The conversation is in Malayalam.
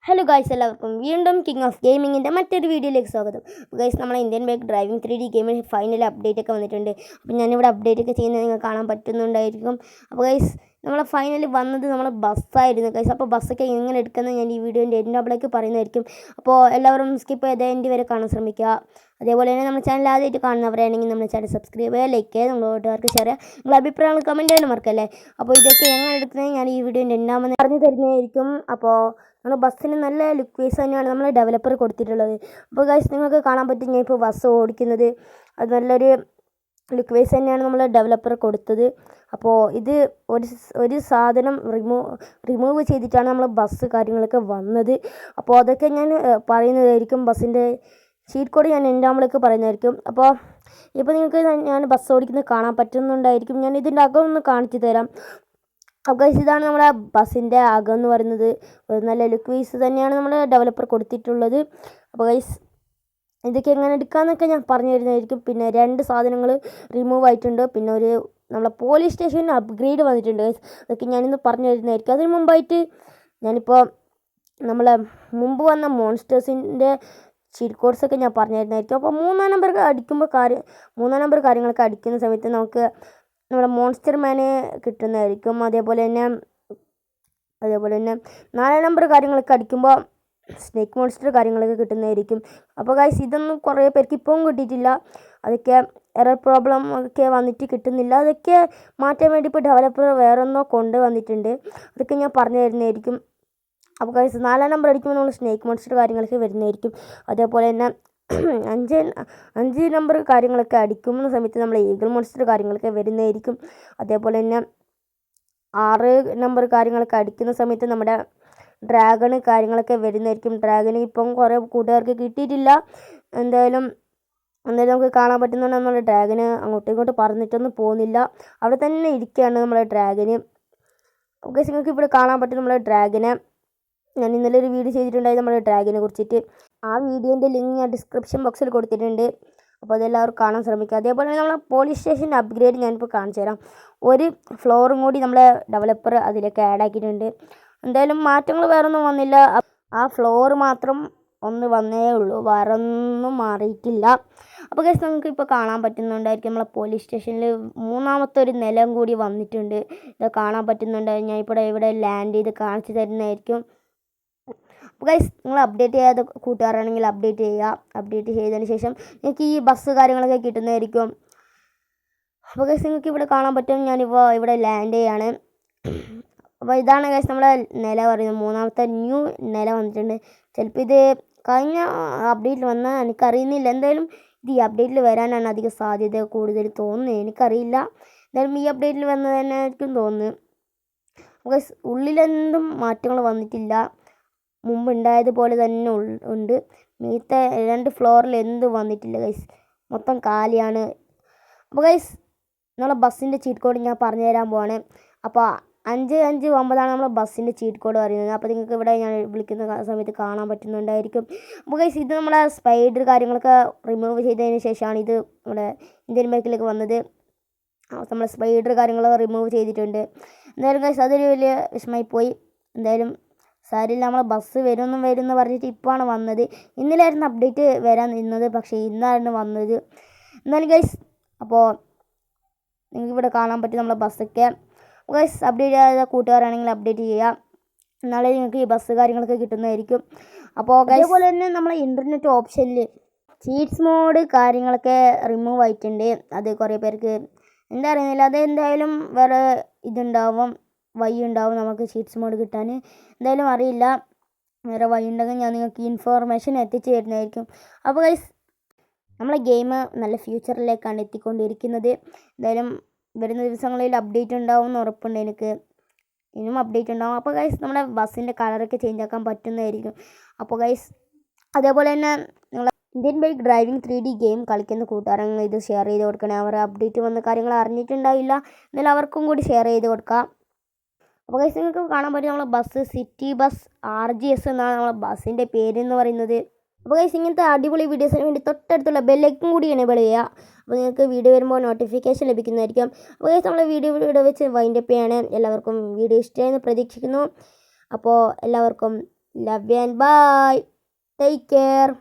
ഹലോ ഗൈസ്, എല്ലാവർക്കും വീണ്ടും കിങ് ഓഫ് ഗെയിമിങ്ങിൻ്റെ മറ്റൊരു വീഡിയോയിലേക്ക് സ്വാഗതം. അപ്പോൾ ഗൈസ്, നമ്മൾ ഇന്ത്യൻ ബൈക്ക് ഡ്രൈവിംഗ് 3D ഗെയിമിൽ ഫൈനൽ അപ്ഡേറ്റ് ഒക്കെ വന്നിട്ടുണ്ട്. അപ്പോൾ ഞാനിവിടെ അപ്ഡേറ്റ് ഒക്കെ ചെയ്യുന്നത് നിങ്ങൾക്ക് കാണാൻ പറ്റുന്നുണ്ടായിരിക്കും. അപ്പോൾ ഗൈസ്, നമ്മളെ ഫൈനൽ വന്നത് നമ്മളെ ബസ്സായിരുന്നു ഗൈസ്. അപ്പോൾ ബസ്സൊക്കെ എങ്ങനെ എടുക്കുന്നത് ഞാൻ ഈ വീഡിയോൻ്റെ എൻഡാബിലേക്ക് പറയുന്നതായിരിക്കും. അപ്പോൾ എല്ലാവരും സ്കിപ്പ് ചെയ്ത് എൻ്റെ വരെ കാണാൻ ശ്രമിക്കുക. അതേപോലെ തന്നെ നമ്മുടെ ചാനൽ ആദ്യമായിട്ട് കാണുന്നവരാണെങ്കിൽ നമ്മുടെ ചാനൽ സബ്സ്ക്രൈബ് ചെയ്യുക, ലൈക്ക് ചെയ്യുക, നമ്മുടെ കൂട്ടുകാർക്ക് ഷെയർ ചെയ്യുക, നിങ്ങളുടെ അഭിപ്രായങ്ങൾ കമൻറ്റ് ചെയ്യാനും മറക്കല്ലേ. അപ്പോൾ ഇതൊക്കെ എങ്ങനെ എടുക്കുന്നത് ഞാൻ ഈ വീഡിയോൻ്റെ എൻഡാമെന്ന് പറഞ്ഞു തരുന്നതായിരിക്കും. അപ്പോൾ നമ്മുടെ ബസ്സിന് നല്ല ലുക്ക് വൈസ് തന്നെയാണ് നമ്മൾ ഡെവലപ്പർ കൊടുത്തിട്ടുള്ളത്. അപ്പോൾ ഗൈസ്, നിങ്ങൾക്ക് കാണാൻ പറ്റും ഞാൻ ഇപ്പോൾ ബസ് ഓടിക്കുന്നത്. അത് നല്ലൊരു ലുക്ക് വൈസ് തന്നെയാണ് നമ്മൾ ഡെവലപ്പർ കൊടുത്തത്. അപ്പോൾ ഇത് ഒരു സാധനം റിമൂവ് ചെയ്തിട്ടാണ് നമ്മൾ ബസ് കാര്യങ്ങളൊക്കെ വന്നത്. അപ്പോൾ അതൊക്കെ ഞാൻ പറയുന്നതായിരിക്കും. ബസ്സിൻ്റെ ഷീറ്റ് കോഡ് ഞാൻ എൻ്റെ നമ്മൾക്ക് പറയുന്നതായിരിക്കും. അപ്പോൾ ഇപ്പോൾ നിങ്ങൾക്ക് ഞാൻ ബസ് ഓടിക്കുന്നത് കാണാൻ പറ്റുന്നുണ്ടായിരിക്കും. ഞാൻ ഇതിൻ്റെ അകം ഒന്ന് കാണിച്ചു തരാം. അപ്പോൾ ഗൈസ്, ഇതാണ് നമ്മുടെ ബസ്സിൻ്റെ അകം എന്ന് പറയുന്നത്. നല്ല ലുക്ക് വൈസ് തന്നെയാണ് നമ്മൾ ഡെവലപ്പർ കൊടുത്തിട്ടുള്ളത്. അപ്പോൾ ഗൈസ്, ഇതൊക്കെ എങ്ങനെ എടുക്കാമെന്നൊക്കെ ഞാൻ പറഞ്ഞു തരുന്നതായിരിക്കും. പിന്നെ 2 സാധനങ്ങൾ റിമൂവ് ആയിട്ടുണ്ട്. പിന്നെ നമ്മളെ പോലീസ് സ്റ്റേഷന് അപ്ഗ്രേഡ് വന്നിട്ടുണ്ട് ഗൈസ്. അതൊക്കെ ഞാനിന്ന് പറഞ്ഞു തരുന്നതായിരിക്കും. അതിന് മുമ്പായിട്ട് ഞാനിപ്പോൾ നമ്മളെ മുമ്പ് വന്ന മോൺസ്റ്റേഴ്സിൻ്റെ ചീറ്റ് കോഡ്സൊക്കെ ഞാൻ പറഞ്ഞു തരുന്നതായിരിക്കും. അപ്പോൾ 3-ാം നമ്പർ അടിക്കുമ്പോൾ 3-ാം നമ്പർ കാര്യങ്ങളൊക്കെ അടിക്കുന്ന സമയത്ത് നമുക്ക് നമ്മുടെ മോൺസ്റ്റർ മാനെ കിട്ടുന്നതായിരിക്കും. അതേപോലെ തന്നെ 4-ാം നമ്പർ കാര്യങ്ങളൊക്കെ അടിക്കുമ്പോൾ സ്നേക്ക് മോൺസ്റ്റർ കാര്യങ്ങളൊക്കെ കിട്ടുന്നതായിരിക്കും. അപ്പോൾ ഗൈസ്, ഇതൊന്നും കുറേ പേർക്ക് ഇപ്പോഴും കിട്ടിയിട്ടില്ല. അതൊക്കെ എറർ പ്രോബ്ലം ഒക്കെ വന്നിട്ട് കിട്ടുന്നില്ല. അതൊക്കെ മാറ്റാൻ വേണ്ടി ഇപ്പോൾ ഡെവലപ്പർ വേറൊന്നോ കൊണ്ടുവന്നിട്ടുണ്ട്. അതൊക്കെ ഞാൻ പറഞ്ഞു തരുന്നതായിരിക്കും. അപ്പോൾ ഗൈസ്, 4-ാം നമ്പർ അടിക്കുമ്പോൾ നമ്മൾ സ്നേക്ക് മോൺസ്റ്റർ കാര്യങ്ങളൊക്കെ വരുന്നതായിരിക്കും. അതേപോലെ തന്നെ 5 നമ്പർ കാര്യങ്ങളൊക്കെ അടിക്കുന്ന സമയത്ത് നമ്മൾ ഈഗിൾ മോൺസ്റ്റർ കാര്യങ്ങളൊക്കെ വരുന്നതായിരിക്കും. അതേപോലെ തന്നെ 6 നമ്പർ കാര്യങ്ങളൊക്കെ അടിക്കുന്ന സമയത്ത് നമ്മുടെ ഡ്രാഗണ് കാര്യങ്ങളൊക്കെ വരുന്നതായിരിക്കും. ഡ്രാഗന് ഇപ്പം കുറേ കൂട്ടുകാർക്ക് കിട്ടിയിട്ടില്ല. എന്തായാലും നമുക്ക് കാണാൻ പറ്റുന്നുണ്ട്. നമ്മുടെ ഡ്രാഗന് അങ്ങോട്ടും ഇങ്ങോട്ടും പറന്നിട്ടൊന്നും പോകുന്നില്ല, അവിടെ തന്നെ ഇരിക്കുകയാണ് നമ്മുടെ ഡ്രാഗന്. ഓക്കെ, നിങ്ങൾക്ക് ഇവിടെ കാണാൻ പറ്റും നമ്മുടെ ഡ്രാഗനെ. ഞാൻ ഇന്നലെ ഒരു വീഡിയോ ചെയ്തിട്ടുണ്ടായി നമ്മുടെ ഡ്രാഗനെ കുറിച്ചിട്ട്. ആ വീഡിയോൻ്റെ ലിങ്ക് ഞാൻ ഡിസ്ക്രിപ്ഷൻ ബോക്സിൽ കൊടുത്തിട്ടുണ്ട്. അപ്പോൾ അതെല്ലാവരും കാണാൻ ശ്രമിക്കുക. അതേപോലെ നമ്മളെ പോലീസ് സ്റ്റേഷൻ്റെ അപ്ഗ്രേഡ് ഞാനിപ്പോൾ കാണിച്ചു തരാം. ഒരു ഫ്ലോറും കൂടി നമ്മളെ ഡെവലപ്പർ അതിലേക്ക് ആഡ് ആക്കിയിട്ടുണ്ട്. എന്തായാലും മാറ്റങ്ങൾ വേറൊന്നും വന്നില്ല. ആ ഫ്ലോർ മാത്രം ഒന്ന് വന്നേ ഉള്ളൂ, വേറൊന്നും മാറിയിട്ടില്ല. അപ്പോൾ ഗൈസ്, നമുക്ക് ഇപ്പോൾ കാണാൻ പറ്റുന്നുണ്ടായിരിക്കും നമ്മളെ പോലീസ് സ്റ്റേഷനിൽ 3-ാമത്തെ ഒരു നിലം കൂടി വന്നിട്ടുണ്ട്. ഇത് കാണാൻ പറ്റുന്നുണ്ട്. ഞാൻ ഇവിടെ ലാൻഡ് ചെയ്ത് കാണിച്ചു തരുന്നതായിരിക്കും. അപ്പോൾ ഗൈസ്, നിങ്ങൾ അപ്ഡേറ്റ് ചെയ്യാതെ കൂട്ടുകാരാണെങ്കിൽ അപ്ഡേറ്റ് ചെയ്യുക. അപ്ഡേറ്റ് ചെയ്തതിന് ശേഷം നിങ്ങൾക്ക് ഈ ബസ് കാര്യങ്ങളൊക്കെ കിട്ടുന്നതായിരിക്കും. അപ്പോൾ ഗൈസ്, നിങ്ങൾക്ക് ഇവിടെ കാണാൻ പറ്റും ഞാനിപ്പോൾ ഇവിടെ ലാൻഡ് ചെയ്യാണ്. അപ്പോൾ ഇതാണ് ഗൈസ് നമ്മളെ നില പറയുന്നത്. 3-ാമത്തെ ന്യൂ നില വന്നിട്ടുണ്ട്. ചിലപ്പോൾ ഇത് കഴിഞ്ഞ അപ്ഡേറ്റിൽ വന്നാൽ എനിക്കറിയുന്നില്ല. എന്തായാലും ഇത് ഈ അപ്ഡേറ്റിൽ വരാനാണ് അധികം സാധ്യത കൂടുതൽ തോന്നുന്നത്. എനിക്കറിയില്ല. എന്തായാലും ഈ അപ്ഡേറ്റിൽ വന്നത് തന്നെ ആയിരിക്കും തോന്നുന്നത്. ഗൈസ്, ഉള്ളിലെന്തും മാറ്റങ്ങൾ വന്നിട്ടില്ല, മുമ്പ് ഉണ്ടായതുപോലെ തന്നെ ഉണ്ട്. മീത്തെ 2 ഫ്ലോറിൽ എന്തും വന്നിട്ടില്ല ഗൈസ്, മൊത്തം കാലിയാണ്. അപ്പോൾ ഗൈസ്, നമ്മളെ ബസ്സിൻ്റെ ചീറ്റ് കോഡ് ഞാൻ പറഞ്ഞു തരാൻ പോവാണ്. അപ്പോൾ 559 നമ്മളെ ബസ്സിൻ്റെ ചീറ്റ് കോഡ് പറയുന്നത്. അപ്പോൾ നിങ്ങൾക്ക് ഇവിടെ ഞാൻ വിളിക്കുന്ന സമയത്ത് കാണാൻ പറ്റുന്നുണ്ടായിരിക്കും. അപ്പോൾ ഗൈസ്, ഇത് നമ്മളെ സ്പൈഡർ കാര്യങ്ങളൊക്കെ റിമൂവ് ചെയ്തതിന് ശേഷമാണ് ഇത് നമ്മുടെ ഇന്ത്യൻ ബൈക്കിലേക്ക് വന്നത്. നമ്മളെ സ്പൈഡർ കാര്യങ്ങളൊക്കെ റിമൂവ് ചെയ്തിട്ടുണ്ട്. എന്തായാലും ഗൈസ്, അതൊരു വലിയ വിഷമമായി പോയി. എന്തായാലും സാരില്ല, നമ്മളെ ബസ് വരുമെന്ന് പറഞ്ഞിട്ട് ഇപ്പോഴാണ് വന്നത്. ഇന്നലായിരുന്നു അപ്ഡേറ്റ് വരാൻ നിന്നത്, പക്ഷേ ഇന്നായിരുന്നു വന്നത്. എന്നാലും ഗൈസ്, അപ്പോൾ നിങ്ങൾക്ക് ഇവിടെ കാണാൻ പറ്റും നമ്മളെ ബസ്സൊക്കെ. ഗൈസ്, അപ്ഡേറ്റ് ചെയ്യാതെ കൂട്ടുകാരാണെങ്കിൽ അപ്ഡേറ്റ് ചെയ്യുക. നാളെ നിങ്ങൾക്ക് ഈ ബസ് കാര്യങ്ങളൊക്കെ കിട്ടുന്നതായിരിക്കും. അപ്പോൾ അതേപോലെ തന്നെ നമ്മളെ ഇൻ്റർനെറ്റ് ഓപ്ഷനിൽ ചീറ്റ്സ് മോഡ് കാര്യങ്ങളൊക്കെ റിമൂവ് ആയിട്ടുണ്ട്. അത് കുറേ പേർക്ക് എന്താ അറിയുന്നില്ല. അത് എന്തായാലും വേറെ ഇതുണ്ടാവും, വഴി ഉണ്ടാവും നമുക്ക് ചീറ്റ്സ് മോഡ് കിട്ടാൻ. എന്തായാലും അറിയില്ല, വേറെ വഴി ഉണ്ടെങ്കിൽ ഞാൻ നിങ്ങൾക്ക് ഇൻഫോർമേഷൻ എത്തിച്ചു തരുന്നതായിരിക്കും. അപ്പോൾ ഗൈസ്, നമ്മളെ ഗെയിം നല്ല ഫ്യൂച്ചറിലേക്കാണ് എത്തിക്കൊണ്ടിരിക്കുന്നത്. എന്തായാലും വരുന്ന ദിവസങ്ങളിൽ അപ്ഡേറ്റ് ഉണ്ടാവും എന്ന് ഉറപ്പുണ്ട് എനിക്ക്. ഇനിയും അപ്ഡേറ്റ് ഉണ്ടാവും. അപ്പോൾ ഗൈസ്, നമ്മുടെ ബസ്സിൻ്റെ കളറൊക്കെ ചേഞ്ച് ആക്കാൻ പറ്റുന്നതായിരിക്കും. അപ്പോൾ ഗൈസ്, അതേപോലെ തന്നെ നിങ്ങൾ Indian bike driving 3D game കളിക്കുന്ന കൂട്ടുകാരങ്ങൾ ഇത് ഷെയർ ചെയ്ത് കൊടുക്കണേ. അവർ അപ്ഡേറ്റ് വന്ന കാര്യങ്ങൾ അറിഞ്ഞിട്ടുണ്ടാവില്ല, എന്നാലും അവർക്കും കൂടി ഷെയർ ചെയ്ത് കൊടുക്കാം. അപ്പോൾ ഗൈസ്, നിങ്ങൾക്ക് കാണാൻ പറ്റും നമ്മളെ ബസ് സിറ്റി ബസ് RGS എന്നാണ് നമ്മളെ ബസ്സിൻ്റെ പേര് എന്ന് പറയുന്നത്. അപ്പോൾ ഗൈസ്, ഇങ്ങനത്തെ അടിപൊളി വീഡിയോസിന് വേണ്ടി തൊട്ടടുത്തുള്ള ബെല്ലൈക്കൺ കൂടി എനേബിൾ ചെയ്യുക. അപ്പോൾ നിങ്ങൾക്ക് വീഡിയോ വരുമ്പോൾ നോട്ടിഫിക്കേഷൻ ലഭിക്കുന്നതായിരിക്കും. അപ്പോൾ ഗൈസ്, നമ്മളെ വീഡിയോ വെച്ച് വൈൻഡപ്പ് ചെയ്യാണ്. എല്ലാവർക്കും വീഡിയോ ഇഷ്ടമായെന്ന് പ്രതീക്ഷിക്കുന്നു. അപ്പോൾ എല്ലാവർക്കും love and bye. Take care.